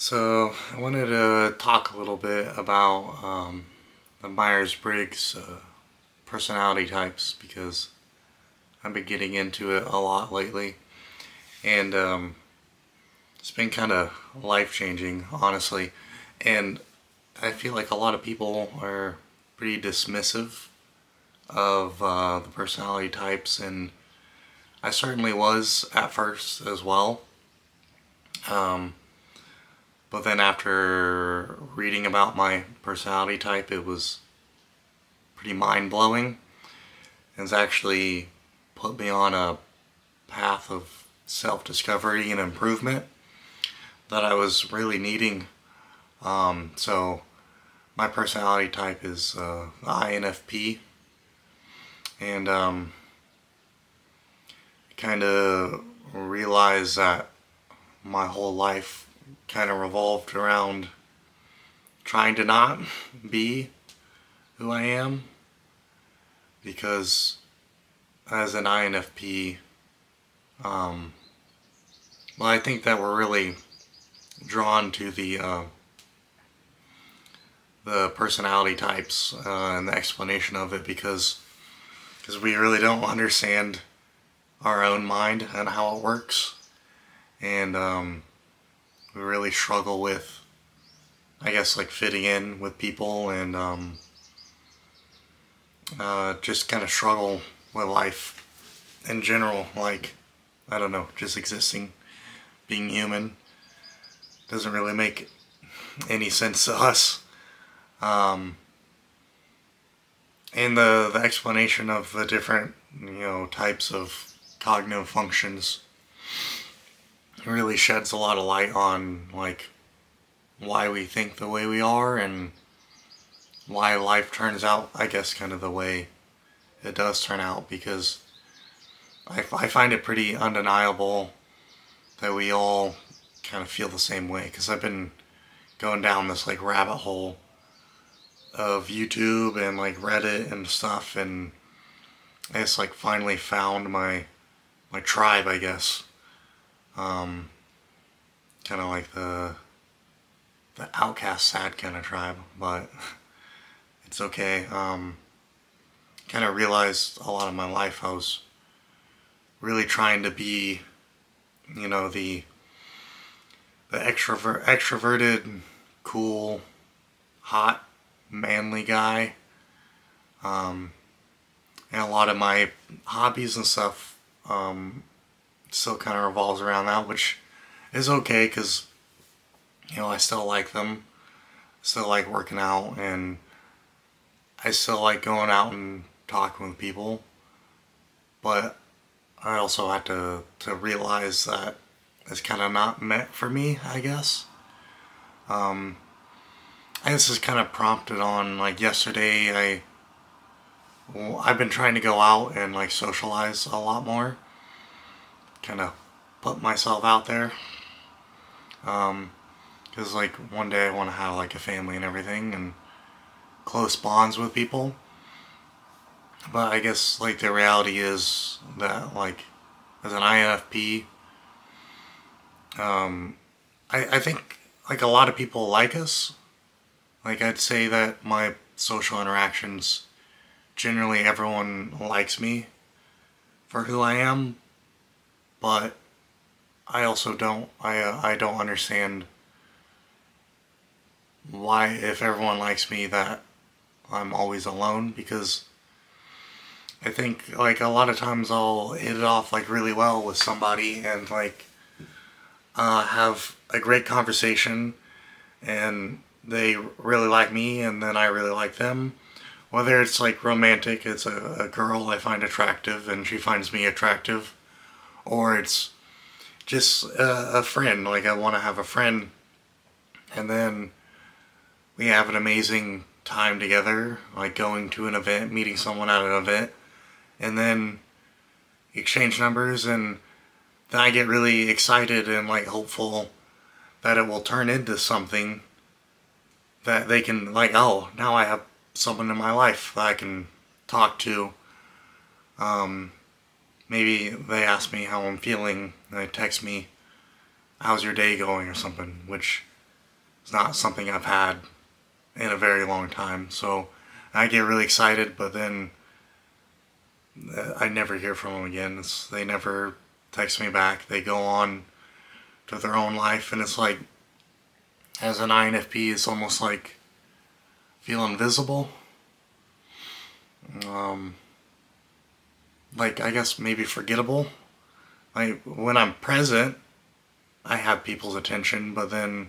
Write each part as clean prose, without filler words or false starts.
So I wanted to talk a little bit about the Myers-Briggs personality types because I've been getting into it a lot lately, and it's been kind of life-changing, honestly. And I feel like a lot of people are pretty dismissive of the personality types, and I certainly was at first as well. But then after reading about my personality type, it was pretty mind-blowing. It's actually put me on a path of self-discovery and improvement that I was really needing. So my personality type is INFP, and kind of realized that my whole life kind of revolved around trying to not be who I am, because as an INFP, well, I think that we're really drawn to the personality types and the explanation of it because we really don't understand our own mind and how it works, and we really struggle with, I guess, like fitting in with people, and just kind of struggle with life in general. Like, I don't know, just existing, being human doesn't really make any sense to us. And the explanation of the different, types of cognitive functions really sheds a lot of light on, like, why we think the way we are and why life turns out, I guess, kind of the way it does turn out, because I find it pretty undeniable that we all kind of feel the same way, because I've been going down this, like, rabbit hole of YouTube and, like, Reddit and stuff, and I just, like, finally found my tribe, I guess. Kind of like the outcast, sad kind of tribe, but it's okay. Kind of realized a lot of my life I was really trying to be, the extroverted, cool, hot, manly guy. And a lot of my hobbies and stuff still kind of revolves around that, which is okay because, I still like them. Still like working out, and I still like going out and talking with people. But I also had to realize that it's kind of not meant for me, I guess. I guess this is kind of prompted on, like, yesterday I've been trying to go out and, like, socialize a lot more. Kind of put myself out there. Because, like, one day I want to have, like, a family and everything and close bonds with people. But I guess, like, the reality is that, like, as an INFP, I think, like, a lot of people like us. Like, I'd say that my social interactions, generally everyone likes me for who I am, but I also don't, I don't understand why, if everyone likes me, that I'm always alone, because I think, like, a lot of times I'll hit it off, like, really well with somebody and, like, have a great conversation, and they really like me, and then I really like them. Whether it's, like, romantic, it's a girl I find attractive and she finds me attractive, or it's just a friend, like, I want to have a friend, and then we have an amazing time together, like going to an event, meeting someone at an event, and then exchange numbers, and then I get really excited and, like, hopeful that it will turn into something that they can, like, oh, now I have someone in my life that I can talk to. Maybe they ask me how I'm feeling, and they text me, how's your day going, or something, which It's not something I've had in a very long time. So I get really excited, but then I never hear from them again. They never text me back. They go on to their own life, and it's like, as an INFP, it's almost like feel invisible. Like, I guess maybe forgettable. Like, when I'm present, I have people's attention, but then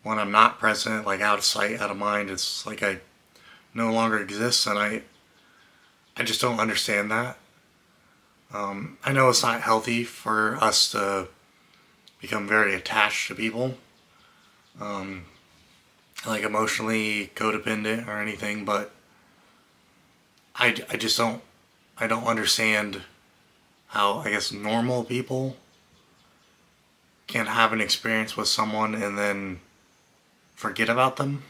when I'm not present, like out of sight, out of mind, it's like I no longer exist, and I just don't understand that. I know it's not healthy for us to become very attached to people, like emotionally codependent or anything, but I just I don't understand how, I guess, normal people can have an experience with someone and then forget about them.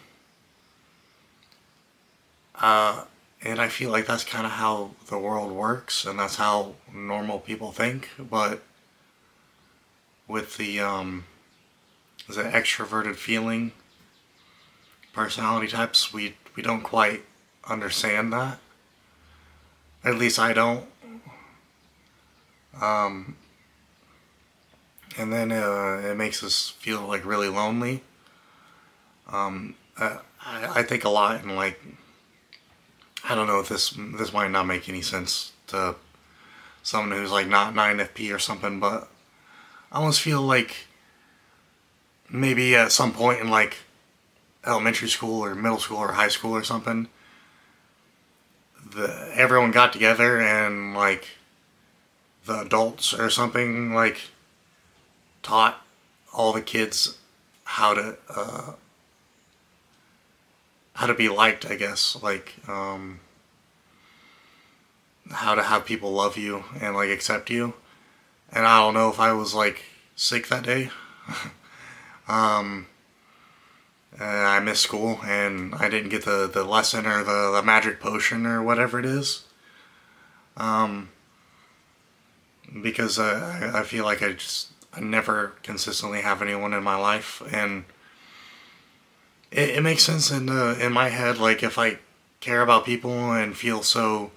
And I feel like that's kind of how the world works, and that's how normal people think. But with the extroverted feeling personality types, we don't quite understand that. At least I don't. And then it makes us feel like really lonely. I think a lot, and like, I don't know if this might not make any sense to someone who's like not an INFP or something, but I almost feel like maybe at some point in like elementary school or middle school or high school or something, everyone got together and like the adults or something like taught all the kids how to be liked, I guess, like how to have people love you and like accept you. And I don't know if I was like sick that day. And I missed school and I didn't get the lesson or the magic potion or whatever it is. Because I feel like I never consistently have anyone in my life, and it makes sense in my head, like if I care about people and feel so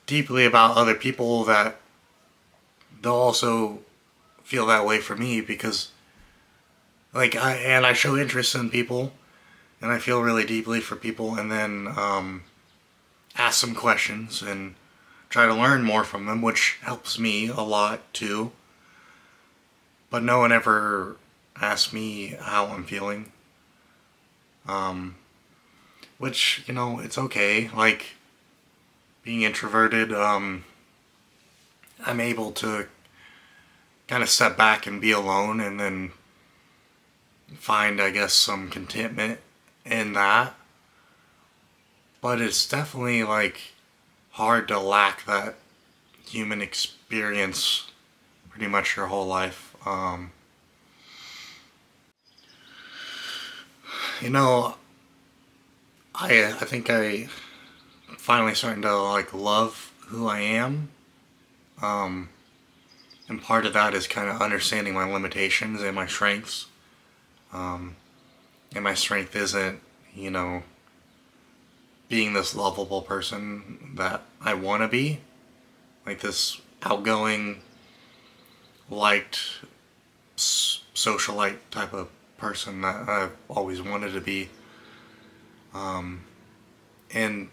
deeply about other people, that they'll also feel that way for me, because like I show interest in people and I feel really deeply for people, and then ask some questions and try to learn more from them, which helps me a lot too. But no one ever asks me how I'm feeling. Which, you know, it's okay. Like, being introverted, I'm able to kind of step back and be alone and then find, I guess, some contentment in that. But it's definitely, like, hard to lack that human experience pretty much your whole life. You know, I think I finally starting to like love who I am. And part of that is kind of understanding my limitations and my strengths. And my strength isn't, you know, being this lovable person that I want to be. Like this outgoing, liked, socialite type of person that I've always wanted to be. And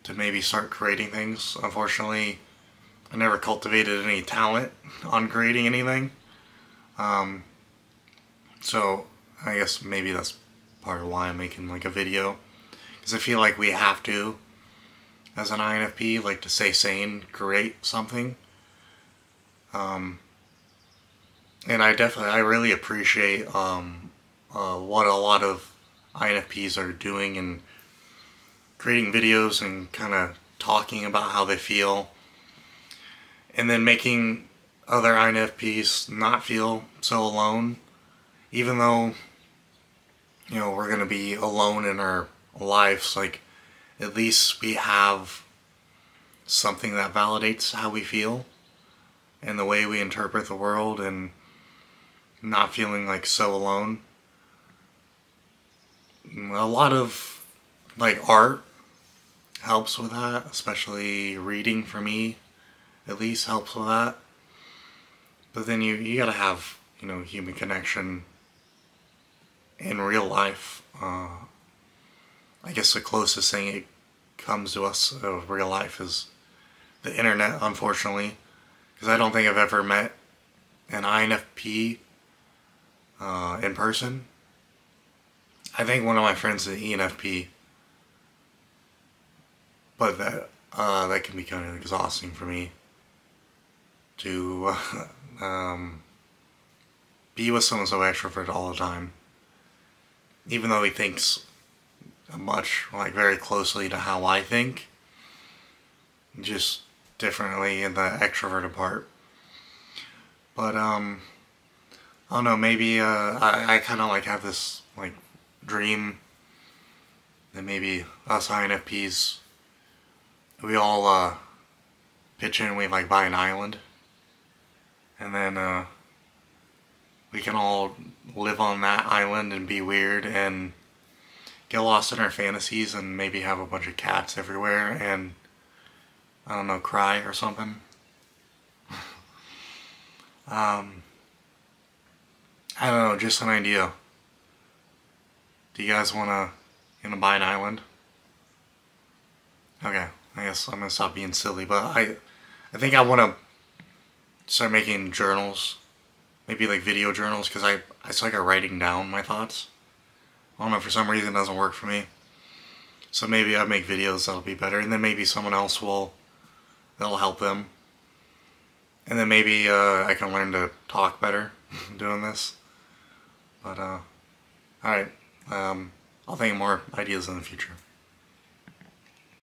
to maybe start creating things. Unfortunately, I never cultivated any talent on creating anything. So I guess maybe that's part of why I'm making like a video. Because I feel like we have to, as an INFP, like to stay sane, create something. And I really appreciate what a lot of INFPs are doing and creating videos and kind of talking about how they feel, and then making other INFPs not feel so alone, even though, you know, we're going to be alone in our lives. Like, at least we have something that validates how we feel and the way we interpret the world, and not feeling like so alone. a lot of like art helps with that, especially reading for me at least helps with that. But then you gotta have, you know, human connection in real life. I guess the closest thing it comes to us of real life is the internet, unfortunately, because I don't think I've ever met an INFP in person. I think one of my friends is an ENFP, but that can be kind of exhausting for me to be with someone so extroverted all the time, even though he thinks much, like, very closely to how I think, just differently in the extroverted part. But I don't know, maybe I kind of like have this like dream that maybe us INFPs, we all pitch in and we like buy an island, and then we can all live on that island and be weird and get lost in our fantasies and maybe have a bunch of cats everywhere and, I don't know, cry or something. I don't know, just an idea. Do you guys wanna buy an island? Okay, I guess I'm gonna stop being silly, but I think I wanna start making journals, maybe like video journals, because I suck at writing down my thoughts. I don't know, for some reason it doesn't work for me. So maybe I'll make videos that'll be better, and then maybe someone else that'll help them. And then maybe I can learn to talk better doing this. But alright, I'll think of more ideas in the future.